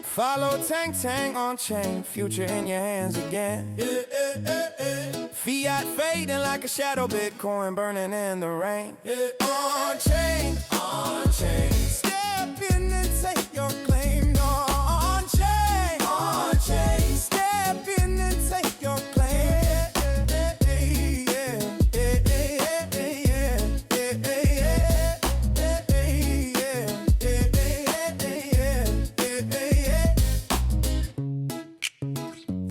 Follow Tang Tang on chain, future in your hands again. Fiat fading like a shadow, Bitcoin burning in the rain. On chain, on chain. Step in and take your claim. No, on chain, on chain. Step in and take your claim.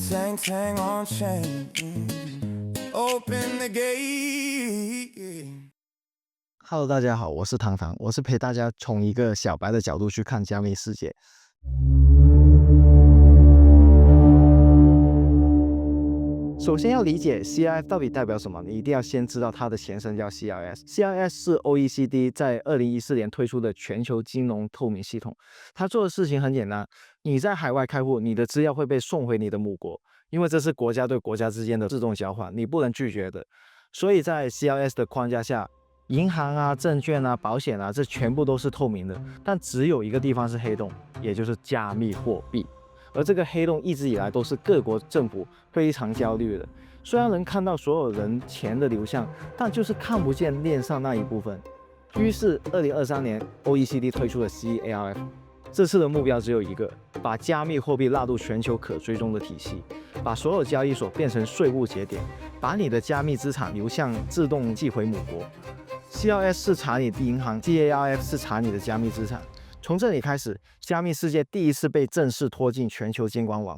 Tang Tang on chain, open the gate。Hello， 大家好，我是唐唐，我是陪大家从一個小白的角度去看加密世界。首先要理解 CRF 到底代表什麼，你一定要先知道它的前身叫 CRS。CRS 是 OECD 在2014年推出的全球金融透明系統。它做的事情很簡單，你在海外開戶，你的資料會被送回你的母國，因為這是國家對國家之間的自動交換，你不能拒絕的。所以在 CRS 的框架下，銀行啊、證券啊、保險啊，這全部都是透明的，但只有一個地方是黑洞，也就是加密貨幣。而這個黑洞一直以來都是各國政府非常焦慮的。雖然能看到所有人錢的流向，但就是看不見鏈上那一部分。於是2023年 OECD 推出了 CARF， 這次的目標只有一個，把加密貨幣納入全球可追蹤的體系，把所有交易所變成稅務節點，把你的加密資產流向自動寄回母國。CRS 是查你的銀行， CARF 是查你的加密資產。從這裡開始，加密世界第一次被正式拖進全球監管網。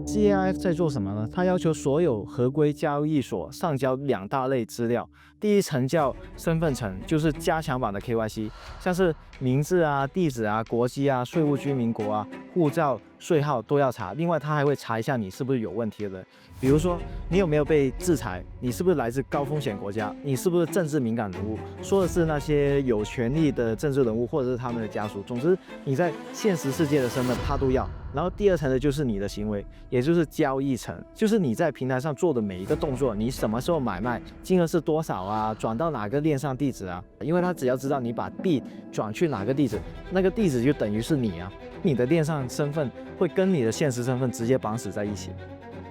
CARF 在做什麼呢？它要求所有合規交易所上交兩大類資料，第一層叫身份層，就是加強版的 KYC， 像是名字啊、地址啊、國籍啊、稅務居民國啊、護照、稅號都要查。另外，它還會查一下你是不是有問題的人，比如說你有沒有被制裁，你是不是來自高風險國家，你是不是政治敏感人物，說的是那些有權力的政治人物或者是他們的家屬。總之，你在現實世界的身份它都要。然后第二层的就是你的行為，也就是交易層，就是你在平台上做的每一個動作，你什麼時候買賣，金額是多少啊，轉到哪個鏈上地址啊，因為他只要知道你把幣轉去哪個地址，那個地址就等於是你啊，你的鏈上身份會跟你的現實身份直接綁死在一起。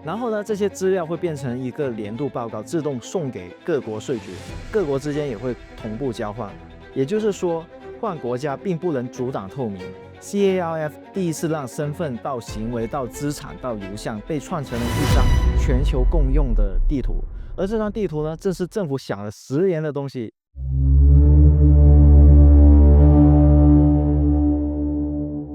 然後呢，這些資料會變成一個年度報告，自動送給各國稅局，各國之間也會同步交換。也就是說，換國家並不能阻擋透明。CARF 第一次讓身份到行為到資產到流向被串成了一張全球共用的地圖，而這張地圖呢，正是政府想了10年的東西。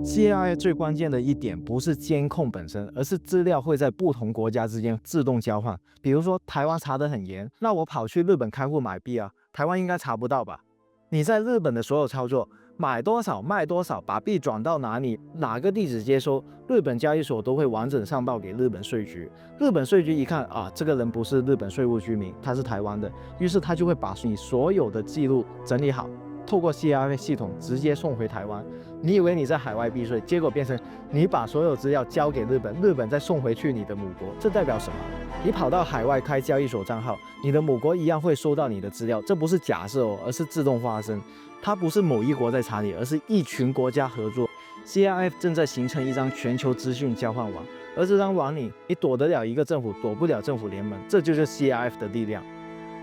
CARF 最關鍵的一點不是監控本身，而是資料會在不同國家之間自動交換。比如說台灣查得很嚴，那我跑去日本開戶買幣啊，台灣應該查不到吧？你在日本的所有操作，買多少賣多少，把幣轉到哪裡，哪個地址接收，日本交易所都會完整上報給日本稅局。日本稅局一看啊，這個人不是日本稅務居民，他是台灣的，於是他就會把你所有的記錄整理好，透過 CRF 系統直接送回台灣。你以為你在海外避稅，結果變成你把所有資料交給日本，日本再送回去你的母國。這代表什麼？你跑到海外開交易所賬號，你的母國一樣會收到你的資料，這不是假設哦，而是自動發生。它不是某一國在查你，而是一群國家合作。CRF 正在形成一張全球資訊交換網，而這張網裡，你躲得了一個政府，躲不了政府聯盟，這就是 CRF 的力量。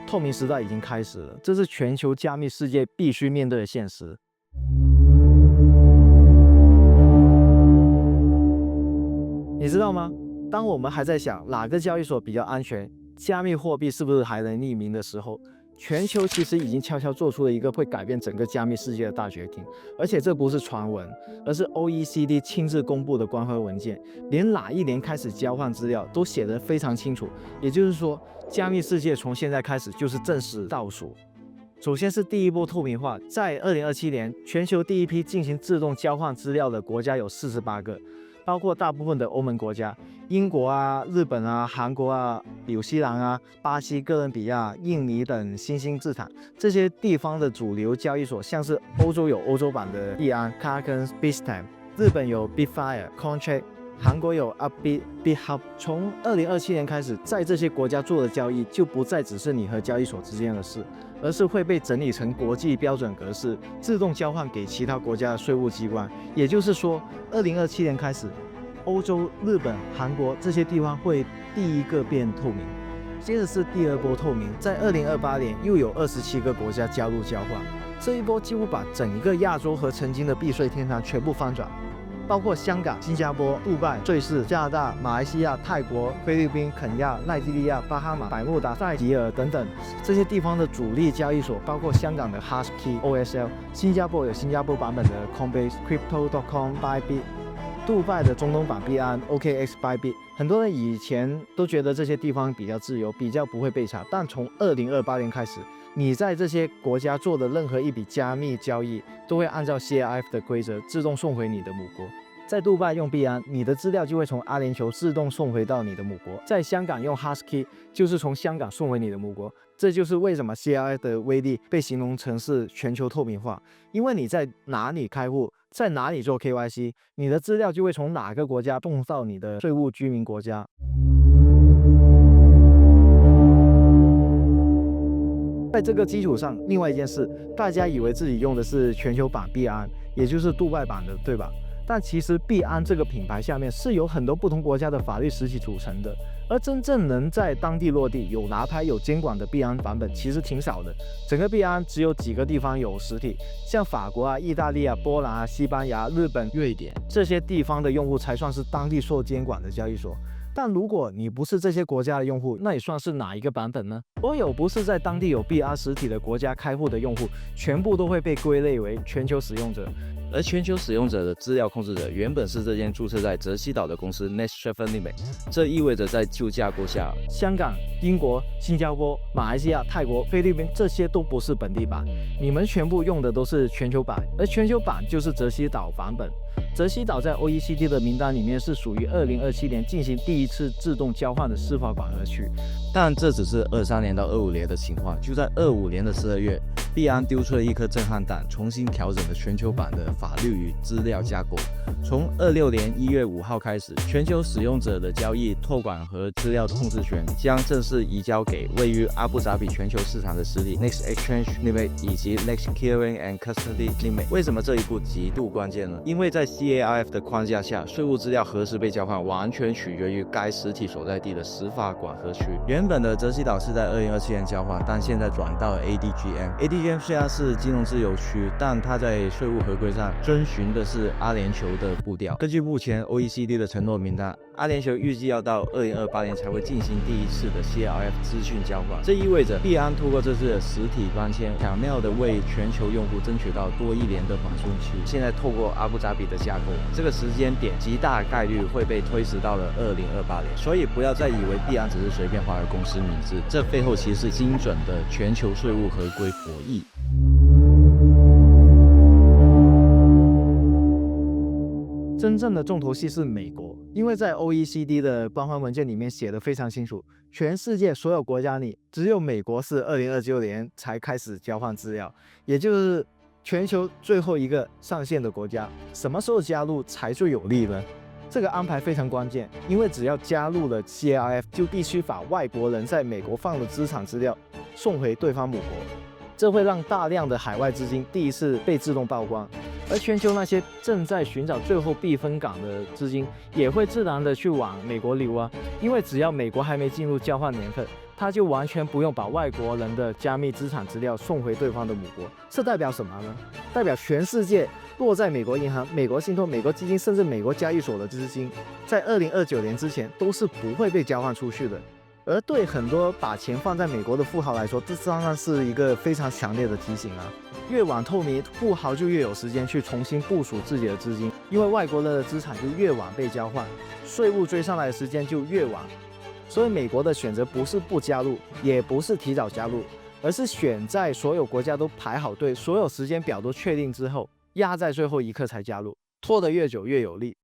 透明時代已經開始了，這是全球加密世界必須面對的現實。你知道嗎？當我們還在想哪個交易所比較安全，加密貨幣是不是還能匿名的時候，全球其實已經悄悄做出了一個會改變整個加密世界的大決定。而且這不是傳聞，而是 OECD 親自公布的官方文件，連哪一年開始交換資料都寫得非常清楚。也就是說，加密世界從現在開始就是正式倒數。首先是第一波透明化，在2027年，全球第一批進行自動交換資料的國家有48個。包括大部分的歐盟國家，英國啊、日本啊、韓國啊、紐西蘭啊、巴西、哥倫比亞、印尼等新興市場，這些地方的主流交易所，像是歐洲有歐洲版的幣安 Kraken、Bitstamp， 日本有 Bitfire、Coincheck，韓國有 Upbit、BitHub。從2027年開始，在這些國家做的交易就不再只是你和交易所之間的事，而是会被整理成国際標準格式，自動交換給其他國家的稅務機關。也就是說，2027年開始，歐洲、日本、韓國這些地方會第一個變透明。接着是第二波透明，在2028年又有27個國家加入交换，這一波幾乎把整一個亞洲和曾經的避稅天堂全部翻轉，包括香港、新加坡、杜拜、瑞士、加拿大、馬來西亞、泰國、菲律賓、肯亞、奈及利亞、巴哈馬、百慕達、塞吉爾等等這些地方的主力交易所，包括香港的 Hashkey、OSL， 新加坡有新加坡版本的 Coinbase、Crypto.com、Bybit。杜拜的中東版幣安 OKX、Bybit， 很多人以前都覺得這些地方比較自由，比較不會被查，但從2028年開始，你在這些國家做的任何一筆加密交易，都會按照 CAIF 的規則自動送回你的母國。在杜拜用幣安，你的資料就會從阿聯酋自動送回到你的母國；在香港用 Hashkey， 就是從香港送回你的母國。這就是為什麼 CAIF 的威力被形容成是全球透明化，因為你在哪裡開戶，在哪裡做 KYC， 你的資料就會從哪個國家送到你的稅務居民國家。在這個基礎上，另外一件事，大家以為自己用的是全球版幣安，也就是杜拜版的，对吧？但其實幣安這個品牌下面是由很多不同國家的法律實體組成的，而真正能在當地落地、有拿牌、有監管的幣安版本其實挺少的。整個幣安只有幾個地方有實體，像法國啊、意大利啊、波蘭啊、西班牙、日本、瑞典這些地方的用戶才算是當地受監管的交易所。但如果你不是這些國家的用戶，那你算是哪一個版本呢？所有不是在當地有幣安實體的國家開戶的用戶，全部都會被歸類為全球使用者。而全球使用者的資料控制者原本是這間注冊在澤西島的公司 Next Travel Limit， 這意味着在舊架構下，香港、英國、新加坡、馬來西亞、泰國、菲律賓這些都不是本地版，你們全部用的都是全球版，而全球版就是澤西島版本。澤西島在 OECD 的名單裡面是屬於2027年進行第一次自動交換的司法管轄區，但這只是23年到25年的情況。就在25年的12月，幣安丟出了一顆震撼彈，重新調整了全球版的法律與資料架構。從26年1月5號開始，全球使用者的交易、託管和資料控制權將正式移交給位於阿布扎比全球市場的實體 Next Exchange Limit 以及 Next Clearing and Custody Limit。为什麼這一步極度關鍵呢？因為在 CAIF 的框架下，稅務資料何時被交換，完全取決於該實體所在地的司法管轄區。原本的澤西島是在2027年交換，但現在轉到了 ADGM。ADGM 雖然是金融自由區，但它在稅務合規上遵循的是阿聯酋的步調。根據目前 OECD 的承諾名單，阿聯酋預計要到2028年才會進行第一次的 CAIF 資訊交換。這意味着幣安通過這次的實體搬遷，巧妙地為全球用戶爭取到多1年的緩衝期。現在透過阿布扎比的架構，這個時間點極大概率會被推遲到了2028年。所以不要再以為幣安只是隨便換個公司名字，這背後其實是精準的全球稅務合規博弈。真正的重頭戲是美國，因為在 OECD 的官方文件裡面寫得非常清楚，全世界所有國家裡只有美國是2029年才開始交換資料，也就是全球最後一個上線的國家。什麼時候加入才最有利呢？這個安排非常關鍵，因為只要加入了 CAIF， 就必須把外國人在美國放的資產資料送回對方母國，這會讓大量的海外資金第一次被自動曝光。而全球那些正在尋找最後避風港的資金，也會自然的去往美國流啊，因為只要美國還沒進入交換年份，他就完全不用把外國人的加密資產資料送回對方的母國。這代表什麼呢？代表全世界落在美國銀行、美國信託、美國基金，甚至美國交易所的資金，在2029年之前都是不會被交換出去的。而對很多把錢放在美國的富豪來說，這當然是一個非常強烈的提醒啊！越晚透明，富豪就越有時間去重新部署自己的資金，因為外國人的資產就越晚被交換，稅務追上來的時間就越晚。所以美國的選擇不是不加入，也不是提早加入，而是選在所有國家都排好隊，所有時間表都確定之後，壓在最後一刻才加入，拖得越久越有利。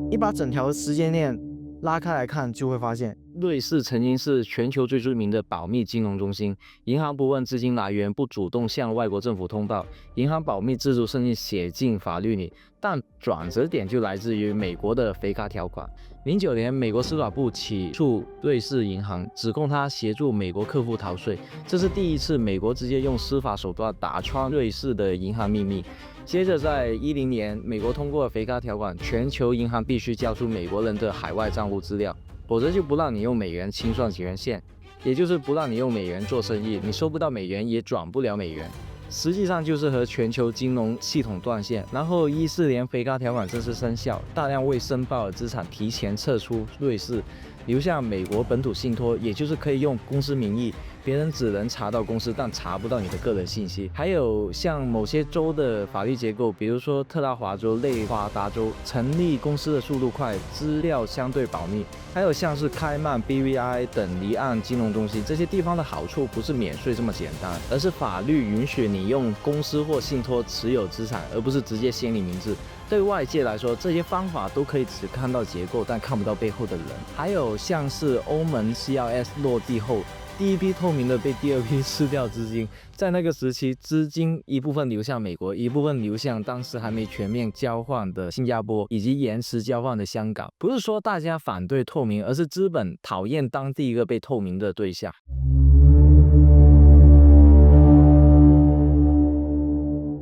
你把整條時間鏈拉開來看就會發現，瑞士曾經是全球最著名的保密金融中心，銀行不問資金來源，不主動向外國政府通報，銀行保密制度甚至寫進法律裡。但轉折點就來自於美國的肥咖條款。09年，美國司法部起訴瑞士銀行，指控他協助美國客戶逃稅。這是第一次美國直接用司法手段打穿瑞士的銀行秘密。接着，在10年，美國通過肥咖條款，全球銀行必須交出美國人的海外賬戶資料，否則就不讓你用美元清算權限，也就是不讓你用美元做生意，你收不到美元也轉不了美元。實際上就是和全球金融系統斷線。然後14年肥咖條款正式生效，大量未申報的資產提前撤出瑞士，流向美國本土信託，也就是可以用公司名義，別人只能查到公司，但查不到你的個人信息。还有像某些州的法律結構，比如說特拉華州、内华達州，成立公司的速度快，資料相對保密。還有像是開曼、BVI 等離岸金融中心，這些地方的好處不是免稅這麼簡單，而是法律允許你用公司或信託持有資產，而不是直接寫你名字。对外界來說，這些方法都可以只看到結構，但看不到背後的人。還有像是歐盟 CRS 落地後，第一批透明的被第二批吃掉資金，在那個時期，資金一部分流向美國，一部分流向當時還沒全面交換的新加坡，以及延遲交換的香港。不是說大家反對透明，而是資本討厭當第一個被透明的對象。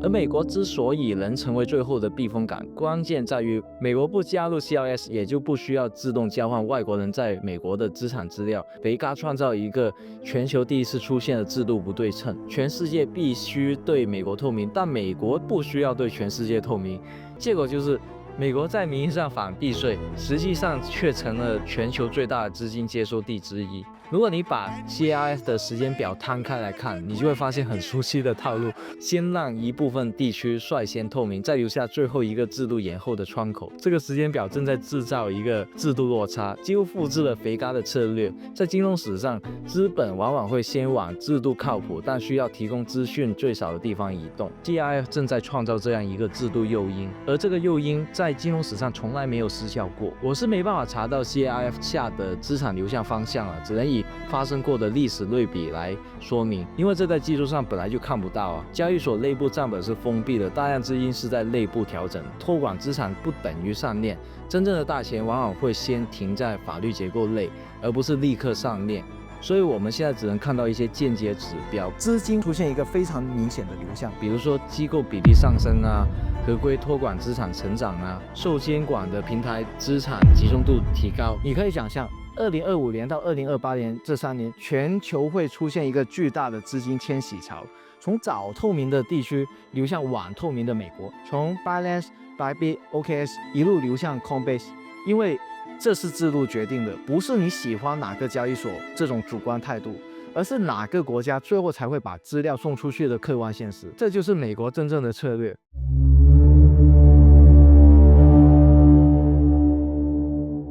而美國之所以能成為最後的避風港，關鍵在於美國不加入 CRS， 也就不需要自動交換外國人在美國的資產資料。肥咖創造一個全球第一次出現的制度不對稱，全世界必須對美國透明，但美國不需要對全世界透明。結果就是美國在名義上反避稅，實際上卻成了全球最大的資金接收地之一。如果你把 CRS 的時間表攤開來看，你就會發現很熟悉的套路：先讓一部分地區率先透明，再留下最後一個制度延後的窗口。這個時間表正在制造一個制度落差，幾乎複製了肥咖的策略。在金融史上，資本往往會先往制度靠譜但需要提供資訊最少的地方移動。CRS 正在創造這樣一個制度誘因，而這個誘因在金融史上從來沒有失效過。我是沒辦法查到 CRS 下的資產流向方向了，只能以發生過的歷史類比來說明，因為這在技術上本來就看不到啊。交易所內部賬本是封閉的，大量資金是在內部調整，托管資產不等於上鏈，真正的大錢往往會先停在法律結構內，而不是立刻上鏈。所以我們現在只能看到一些間接指標，資金出現一個非常明顯的流向，比如說機構比例上升啊，合規托管資產成長啊，受監管的平台資產集中度提高。你可以想象2025年到2028年這3年，全球會出現一個巨大的資金遷徙潮，從早透明的地區流向晚透明的美國，從 Binance、Bybit、OKX 一路流向 Coinbase， 因為這是制度決定的，不是你喜歡哪個交易所這種主觀態度，而是哪個國家最後才會把資料送出去的客觀現實。這就是美國真正的策略。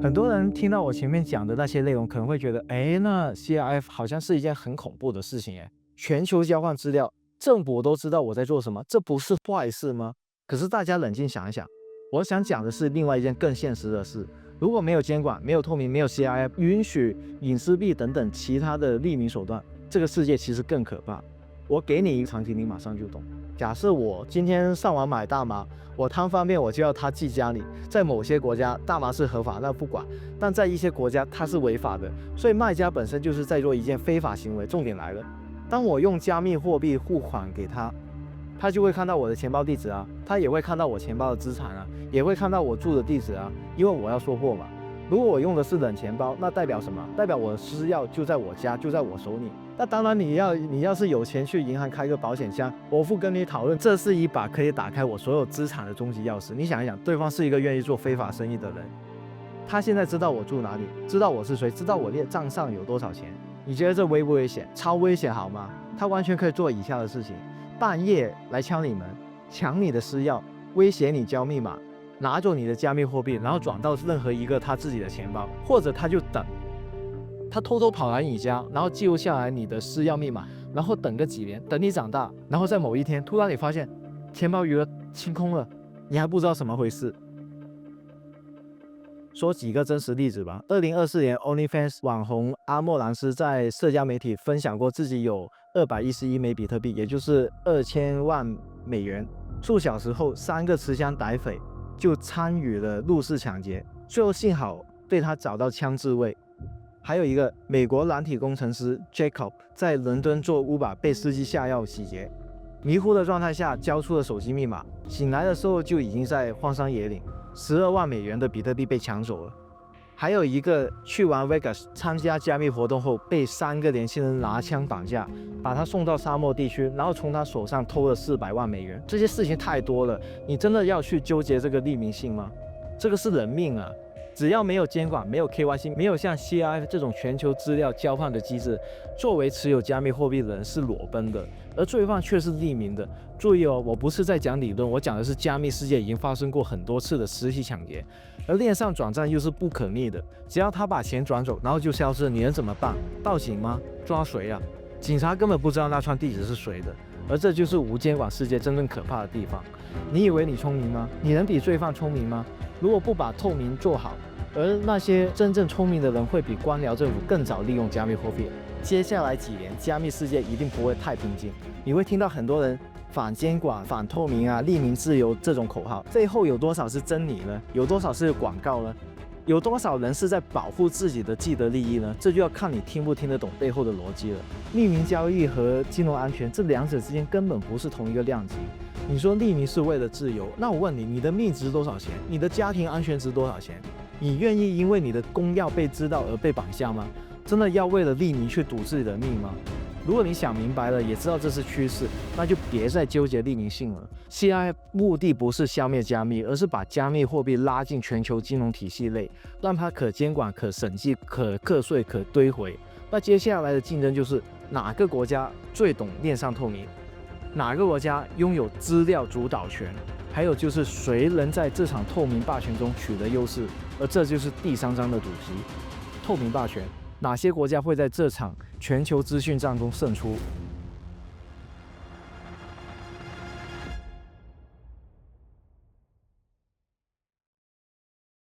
很多人聽到我前面講的那些內容，可能會覺得，那 CRF 好像是一件很恐怖的事情，全球交換資料，政府都知道我在做什麼，這不是壞事嗎？可是大家冷靜想一想，我想講的是另外一件更現實的事。如果沒有監管、沒有透明、沒有 CRF 允許隱私幣等等其他的匿名手段，這個世界其實更可怕。我給你一個場景，你馬上就懂。假設我今天上網買大麻，我貪方便我就要它寄家裡。在某些國家，大麻是合法，那不管；但在一些國家，它是違法的。所以賣家本身就是在做一件非法行為。重點來了，當我用加密貨幣付款給他，他就會看到我的錢包地址啊，他也會看到我錢包的資產啊，也會看到我住的地址啊，因為我要收貨嘛。如果我用的是冷錢包，那代表什麼？代表我的私鑰就在我家，就在我手裡。那當然你要是有錢去银行開個保險箱，我不跟你討論，這是一把可以打開我所有資產的終極鑰匙。你想一想，對方是一個願意做非法生意的人，他現在知道我住哪裡，知道我是誰，知道我賬上有多少錢，你覺得這危不危險？超危險好嗎？他完全可以做以下的事情：半夜來敲你門，搶你的私鑰，威脅你交密碼，拿走你的加密貨幣，然後轉到任何一個他自己的錢包，或者他就等，他偷偷跑來你家，然後記錄下來你的私鑰密碼，然後等個幾年，等你長大，然後在某一天突然你發現錢包餘額清空了，你還不知道什麼回事。說幾個真實例子吧。2024年 ，OnlyFans 網紅阿莫蘭斯在社交媒體分享過自己有211枚比特幣，也就是2000萬美元。数小時後，3個持槍歹匪就參與了入室搶劫，最後幸好被他找到槍支位。還有一個美國軟體工程師 Jacob 在倫敦做 Uber 被司機下藥洗劫，迷糊的狀態下交出了手機密碼，醒來的時候就已經在荒山野嶺，12萬美元的比特幣被搶走了。還有一個去完 Vegas 參加加密活動後，被3個年輕人拿槍綁架，把他送到沙漠地區，然後從他手上偷了400萬美元。這些事情太多了，你真的要去糾結這個匿名性嗎？這個是人命啊！只要沒有監管，沒有 KYC， 沒有像 CIF 這種全球資料交換的機制，作為持有加密貨幣的人是裸奔的，而罪犯卻是匿名的。注意哦，我不是在講理論，我講的是加密世界已經發生過很多次的實體搶劫，而鏈上轉賬又是不可逆的，只要他把錢轉走，然後就消失，你能怎麼辦？報警嗎？抓誰啊？警察根本不知道那串地址是誰的，而這就是無監管世界真正可怕的地方。你以為你聰明嗎？你能比罪犯聰明嗎？如果不把透明做好，而那些真正聰明的人会比官僚政府更早利用加密貨幣。接下來幾年，加密世界一定不会太平靜，你会听到很多人反监管、反透明啊、匿名自由这种口号，背后有多少是真理呢？有多少是廣告呢？有多少人是在保護自己的既得利益呢？這就要看你聽不聽得懂背後的邏輯了。匿名交易和金融安全這兩者之間根本不是同一個量級。你說匿名是為了自由，那我問你，你的命值多少錢？你的家庭安全值多少錢？你願意因為你的公要被知道而被綁架嗎？真的要為了匿名去賭自己的命嗎？如果你想明白了，也知道這是趨勢，那就別再糾結匿名性了。CIF 目的不是消滅加密，而是把加密貨幣拉進全球金融體系內，讓它可監管、可審計、可課稅、可堆回。那接下來的競爭就是哪個國家最懂鏈上透明，哪個國家擁有資料主導權，還有就是誰能在這場透明霸權中取得優勢。而這就是第3章的主題：透明霸權。哪些國家會在這場全球資訊戰中勝出？